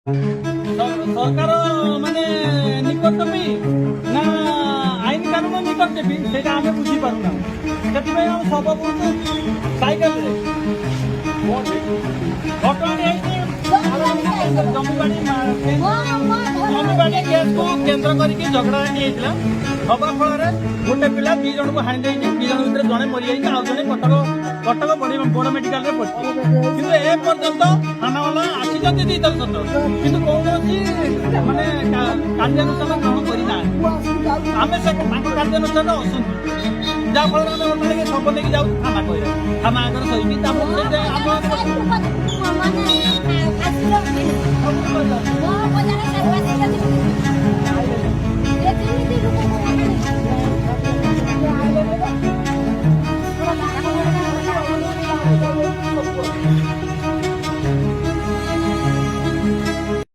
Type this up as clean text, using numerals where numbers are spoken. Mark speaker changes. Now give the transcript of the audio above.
Speaker 1: ସରକାର ମାନେ ନିକଟ ବି ନା ଆଇନ କାନୁନ ନିକଟ ଦେବି ସେଇଟା ଆମେ ବୁଝିପାରୁନା। ସେଥିପାଇଁ ଆମେ ସବୁ ବହୁତ ସାଇକେଲରେ ଘଟଣାଟି ହେଇଛି ଜମିବାଡ଼ି କେସ୍କୁ କେନ୍ଦ୍ର କରିକି ଝଗଡ଼ାଝାଟି ହେଇଥିଲା। ହବା ଫଳରେ ଗୋଟେ ପିଲା 2 ଜଣଙ୍କୁ ହାଣି ଦେଇଛି। 2 ଜଣ ଭିତରେ ଜଣେ ମରିଯାଇଛି, ଆଉ ଜଣେ କଟକ ବଡ଼ ମେଡିକାଲରେ ପଡ଼ିଛି। କିନ୍ତୁ ଏ ପର୍ଯ୍ୟନ୍ତ ଥାନାବାଲା ଆସିଛନ୍ତି 2 ଥର ସତ, କିନ୍ତୁ କୌଣସି ମାନେ କାର୍ଯ୍ୟାନୁଷ୍ଠାନ ଗ୍ରହଣ କରିନାହାନ୍ତି। ଆମେ ତାଙ୍କ କାର୍ଯ୍ୟାନୁଷ୍ଠାନ ଅସନ୍ତୁ, ଯାହାଫଳରେ ଆମେ ବର୍ତ୍ତମାନ ଶବ ନେଇକି ଯାଉଛୁ ଥାନା କହିଲେ ଥାନା ଆଗରେ ସହିକି ତାପରେ